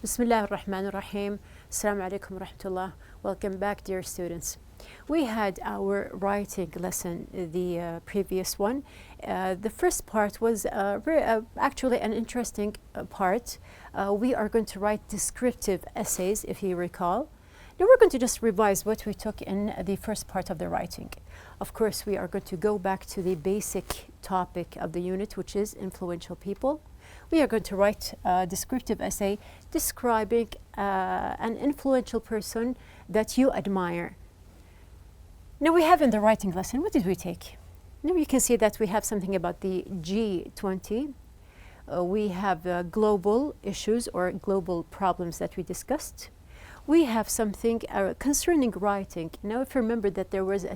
Bismillah ar-Rahman ar-Rahim. Assalamu alaikum wa rahmatullah. Welcome back, dear students. We had our writing lesson, the previous one. The first part was actually an interesting part. We are going to write descriptive essays, if you recall. Now we're going to just revise what we took in the first part of the writing. Of course, we are going to go back to the basic topic of the unit, which is influential people. We are going to write a descriptive essay describing an influential person that you admire. Now we have in the writing lesson, what did we take? Now you can see that we have something about the G20. We have global issues or global problems that we discussed. We have something concerning writing. Now, if you remember that there was a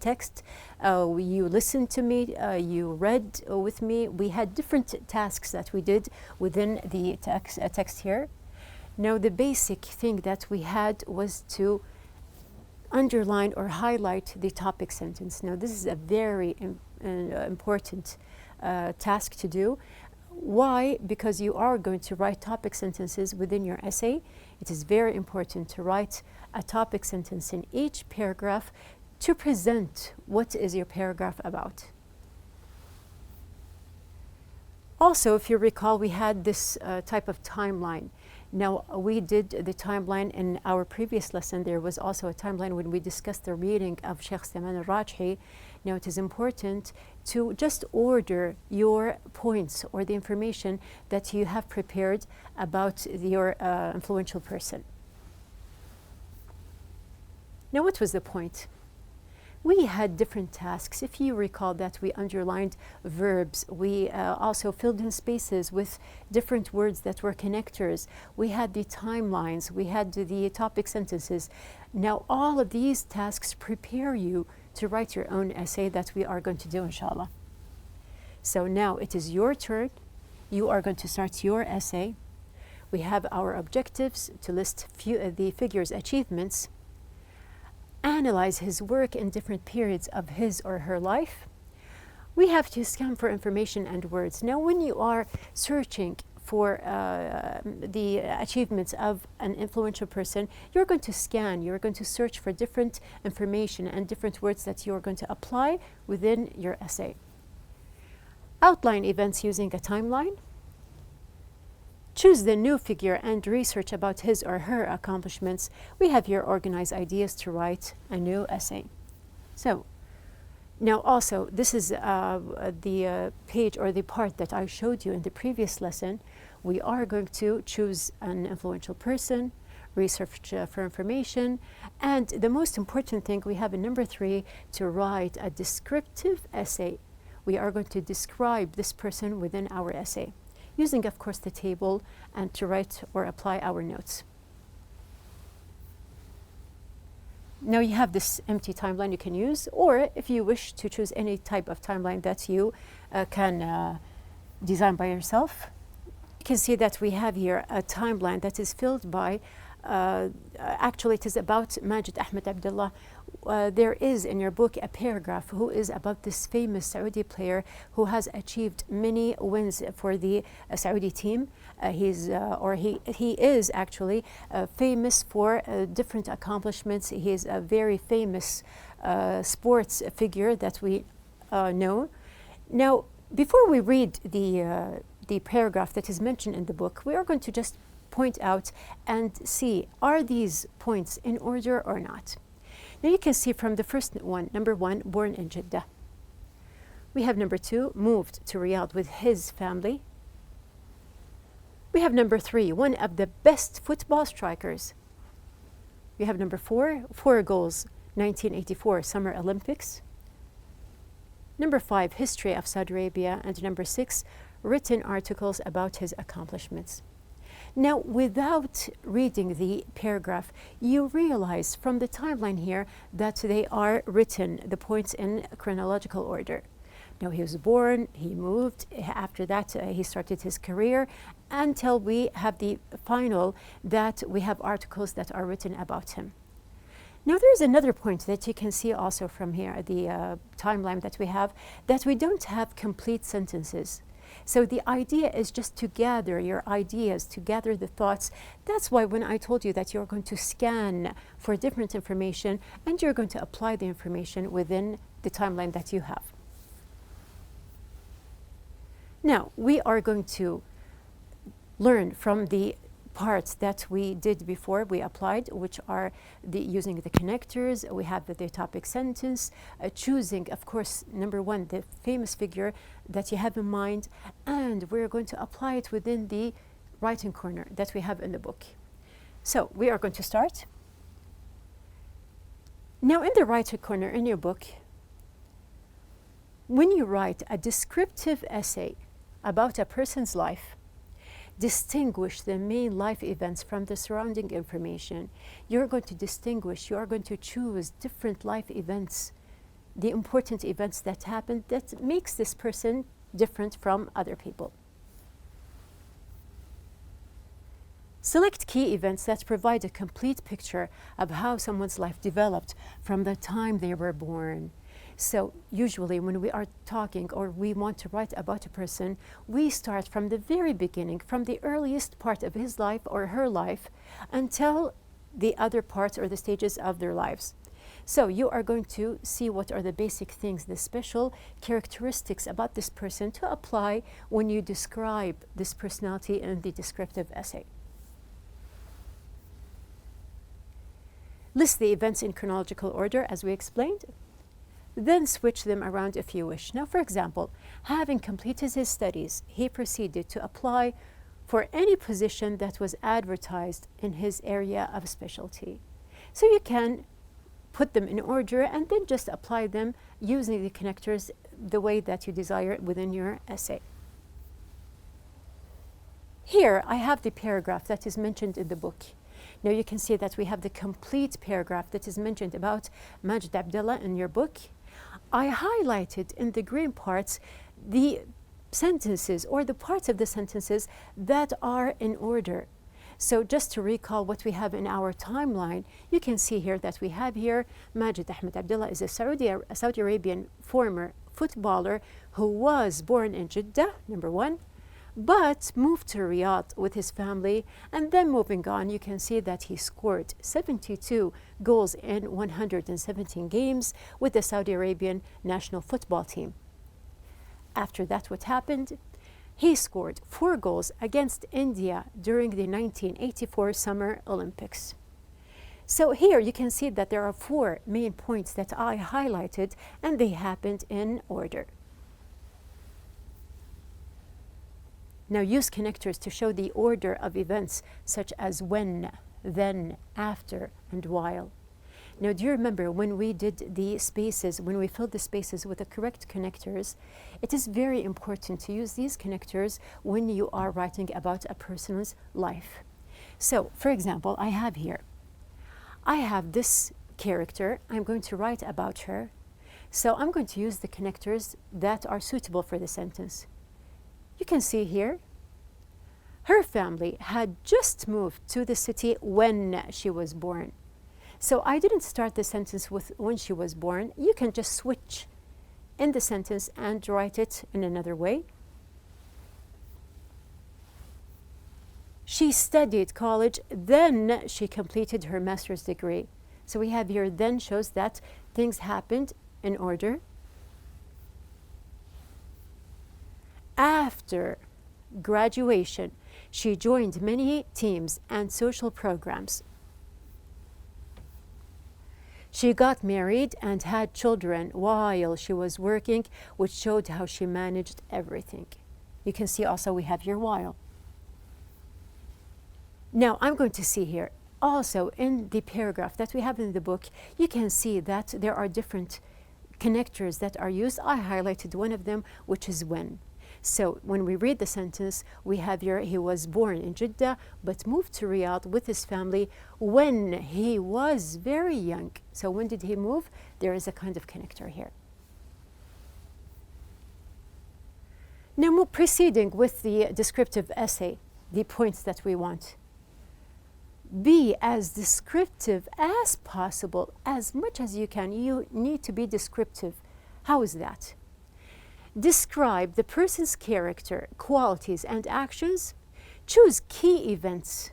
text, you listened to me, you read with me. We had different tasks that we did within the text here. Now, the basic thing that we had was to underline or highlight the topic sentence. Now, this is a very important task to do. Why? Because you are going to write topic sentences within your essay. It is very important to write a topic sentence in each paragraph to present what is your paragraph about. Also, if you recall, we had this type of timeline. Now, we did the timeline in our previous lesson. There was also a timeline when we discussed the reading of Sheikh Salman al-Rajhi. Now, it is important to just order your points or the information that you have prepared about your influential person. Now, what was the point? We had different tasks. If you recall that we underlined verbs, we also filled in spaces with different words that were connectors. We had the timelines, we had the topic sentences. Now all of these tasks prepare you to write your own essay that we are going to do, inshallah. So now it is your turn. You are going to start your essay. We have our objectives to list the figure's achievements, analyze his work in different periods of his or her life. We have to scan for information and words. Now, when you are searching for the achievements of an influential person, you're going to scan, you're going to search for different information and different words that you're going to apply within your essay. Outline events using a timeline. Choose the new figure and research about his or her accomplishments. We have here organized ideas to write a new essay. So, now also, this is the page or the part that I showed you in the previous lesson. We are going to choose an influential person, research for information, and the most important thing we have in number 3, to write a descriptive essay. We are going to describe this person within our essay, using, of course, the table and to write or apply our notes. Now you have this empty timeline you can use, or if you wish to choose any type of timeline that you can design by yourself. You can see that we have here a timeline that is filled by, actually it is about Majid Ahmed Abdullah. There is in your book a paragraph who is about this famous Saudi player who has achieved many wins for the Saudi team. He is actually famous for different accomplishments. He is a very famous sports figure that we know. Now, before we read the paragraph that is mentioned in the book, we are going to just point out and see, are these points in order or not? Now you can see from the first one, number 1, born in Jeddah. We have number 2, moved to Riyadh with his family. We have number 3, one of the best football strikers. We have number 4, 4 goals, 1984 Summer Olympics. Number 5, history of Saudi Arabia. And number 6, written articles about his accomplishments. Now, without reading the paragraph, you realize from the timeline here that they are written, the points, in chronological order. Now, he was born, he moved, after that he started his career, until we have the final, that we have articles that are written about him. Now, there's another point that you can see also from here, the timeline that we have, that we don't have complete sentences. So the idea is just to gather your ideas, to gather the thoughts. That's why when I told you that you're going to scan for different information and you're going to apply the information within the timeline that you have. Now, we are going to learn from the parts that we did before we applied, which are using the connectors. We have the topic sentence, choosing, of course, number one, the famous figure that you have in mind, and we're going to apply it within the writing corner that we have in the book. So we are going to start. Now, in the writing corner in your book, when you write a descriptive essay about a person's life, distinguish the main life events from the surrounding information. You're going to distinguish, you are going to choose different life events, the important events that happened that makes this person different from other people. Select key events that provide a complete picture of how someone's life developed from the time they were born. So usually when we are talking or we want to write about a person, we start from the very beginning, from the earliest part of his life or her life until the other parts or the stages of their lives. So you are going to see what are the basic things, the special characteristics about this person to apply when you describe this personality in the descriptive essay. List the events in chronological order as we explained. Then switch them around if you wish. Now, for example, having completed his studies, he proceeded to apply for any position that was advertised in his area of specialty. So you can put them in order and then just apply them using the connectors the way that you desire within your essay. Here, I have the paragraph that is mentioned in the book. Now you can see that we have the complete paragraph that is mentioned about Majid Abdullah in your book. I highlighted in the green parts the sentences or the parts of the sentences that are in order. So just to recall what we have in our timeline, you can see here that we have here Majid Ahmed Abdullah is a Saudi Arabian former footballer who was born in Jeddah, number one, but moved to Riyadh with his family, and then moving on, you can see that he scored 72 goals in 117 games with the Saudi Arabian national football team. After that, what happened? He scored 4 goals against India during the 1984 Summer Olympics. So here you can see that there are 4 main points that I highlighted, and they happened in order. Now use connectors to show the order of events such as when, then, after, and while. Now do you remember when we did the spaces, when we filled the spaces with the correct connectors? It is very important to use these connectors when you are writing about a person's life. So, for example, I have this character, I'm going to write about her. So I'm going to use the connectors that are suitable for the sentence. You can see here, her family had just moved to the city when she was born. So I didn't start the sentence with when she was born. You can just switch in the sentence and write it in another way. She studied college, then she completed her master's degree. So we have here then shows that things happened in order. After graduation, she joined many teams and social programs. She got married and had children while she was working, which showed how she managed everything. You can see also we have here while. Now I'm going to see here also in the paragraph that we have in the book, you can see that there are different connectors that are used. I highlighted one of them, which is when. So when we read the sentence, we have here, he was born in Jeddah, but moved to Riyadh with his family when he was very young. So when did he move? There is a kind of connector here. Now proceeding with the descriptive essay, the points that we want. Be as descriptive as possible, as much as you can. You need to be descriptive. How is that? Describe the person's character, qualities, and actions. Choose key events.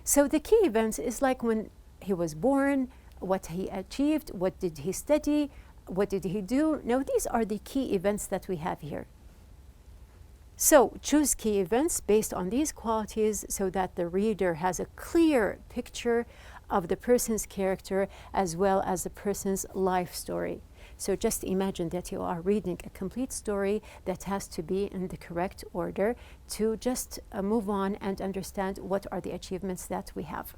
So the key events is like when he was born, what he achieved, what did he study, what did he do. Now, these are the key events that we have here. So choose key events based on these qualities so that the reader has a clear picture of the person's character as well as the person's life story. So just imagine that you are reading a complete story that has to be in the correct order to just move on and understand what are the achievements that we have.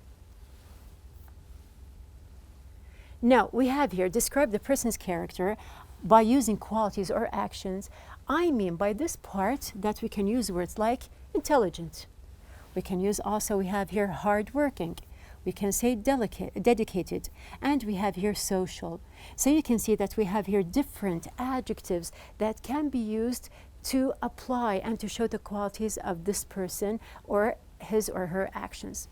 Now, we have here, describe the person's character by using qualities or actions. I mean by this part that we can use words like intelligent. We can use also, we have here hardworking. We can say dedicated, and we have here social. So you can see that we have here different adjectives that can be used to apply and to show the qualities of this person or his or her actions.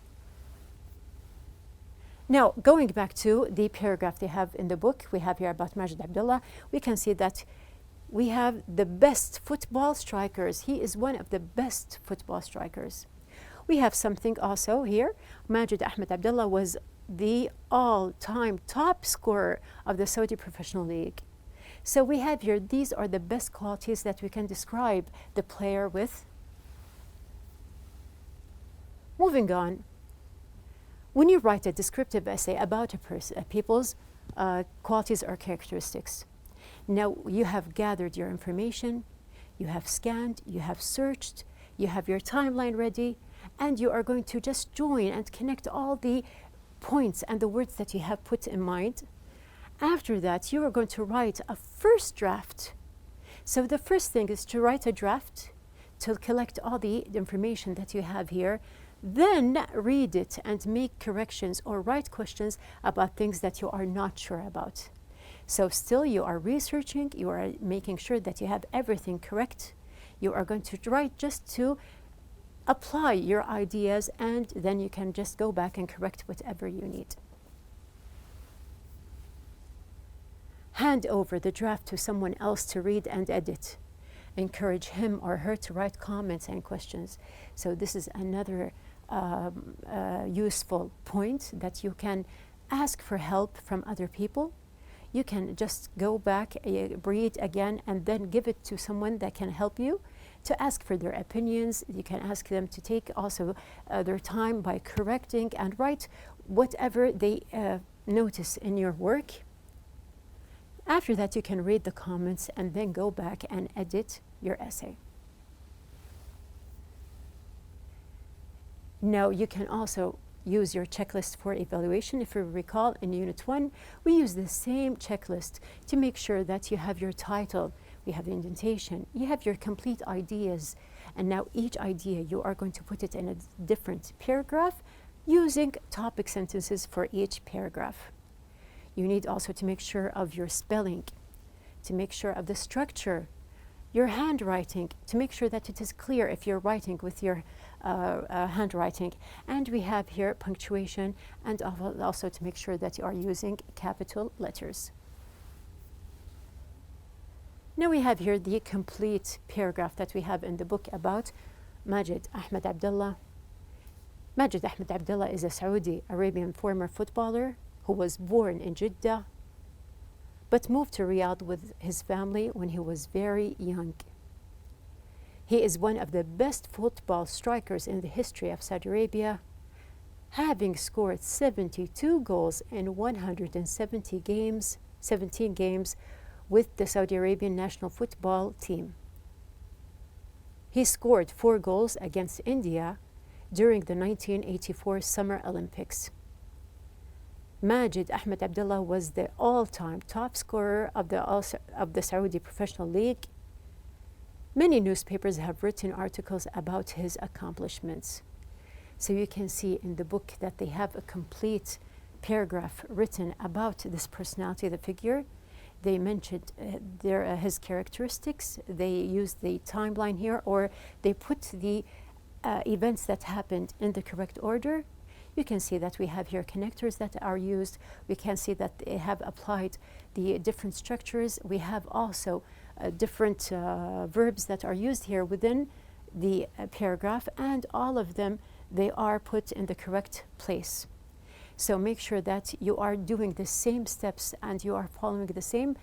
Now, going back to the paragraph they have in the book, we have here about Majid Abdullah, we can see that we have the best football strikers. He is one of the best football strikers. We have something also here. Majid Ahmed Abdullah was the all-time top scorer of the Saudi Professional League. So we have here, these are the best qualities that we can describe the player with. Moving on, when you write a descriptive essay about a people's qualities or characteristics, now you have gathered your information, you have scanned, you have searched, you have your timeline ready, and you are going to just join and connect all the points and the words that you have put in mind. After that, you are going to write a first draft. So the first thing is to write a draft to collect all the information that you have here. Then read it and make corrections or write questions about things that you are not sure about. So still you are researching, you are making sure that you have everything correct. You are going to write just to apply your ideas, and then you can just go back and correct whatever you need. Hand over the draft to someone else to read and edit. Encourage him or her to write comments and questions. So this is another useful point, that you can ask for help from other people. You can just go back, read again, and then give it to someone that can help you, to ask for their opinions. You can ask them to take also their time by correcting and write whatever they notice in your work. After that, you can read the comments and then go back and edit your essay. Now, you can also use your checklist for evaluation. If you recall, in Unit 1, we use the same checklist to make sure that you have your title, we have the indentation, you have your complete ideas, and now each idea you are going to put it in a different paragraph using topic sentences for each paragraph. You need also to make sure of your spelling, to make sure of the structure, your handwriting, to make sure that it is clear if you're writing with your handwriting. And we have here punctuation, and also to make sure that you are using capital letters. Now we have here the complete paragraph that we have in the book about Majid Ahmed Abdullah. Majid Ahmed Abdullah is a Saudi Arabian former footballer who was born in Jeddah but moved to Riyadh with his family when he was very young. He is one of the best football strikers in the history of Saudi Arabia, having scored 72 goals in 17 games with the Saudi Arabian national football team. He scored 4 goals against India during the 1984 Summer Olympics. Majid Ahmed Abdullah was the all-time top scorer of the Saudi Professional League. Many newspapers have written articles about his accomplishments. So you can see in the book that they have a complete paragraph written about this personality, the figure. They mentioned his characteristics. They used the timeline here, or they put the events that happened in the correct order. You can see that we have here connectors that are used. We can see that they have applied the different structures. We have also different verbs that are used here within the paragraph, and all of them, they are put in the correct place. So make sure that you are doing the same steps and you are following the same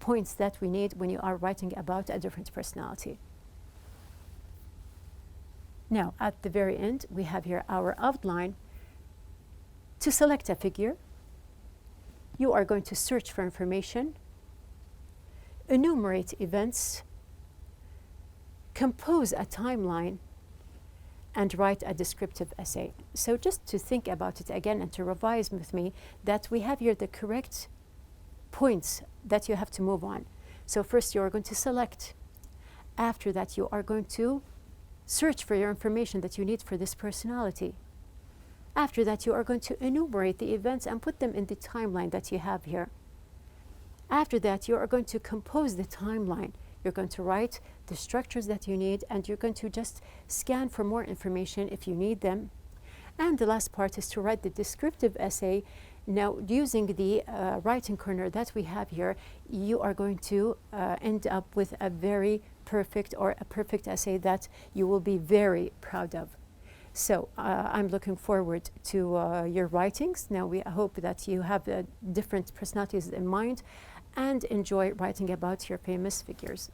points that we need when you are writing about a different personality. Now, at the very end, we have here our outline. To select a figure, you are going to search for information, enumerate events, compose a timeline, and write a descriptive essay. So just to think about it again and to revise with me, that we have here the correct points that you have to move on. So first you are going to select. After that you are going to search for your information that you need for this personality. After that you are going to enumerate the events and put them in the timeline that you have here. After that you are going to compose the timeline. You're going to write the structures that you need, and you're going to just scan for more information if you need them. And the last part is to write the descriptive essay. Now, using the writing corner that we have here, you are going to end up with a very perfect or a perfect essay that you will be very proud of. So I'm looking forward to your writings. Now, I hope that you have different personalities in mind and enjoy writing about your famous figures.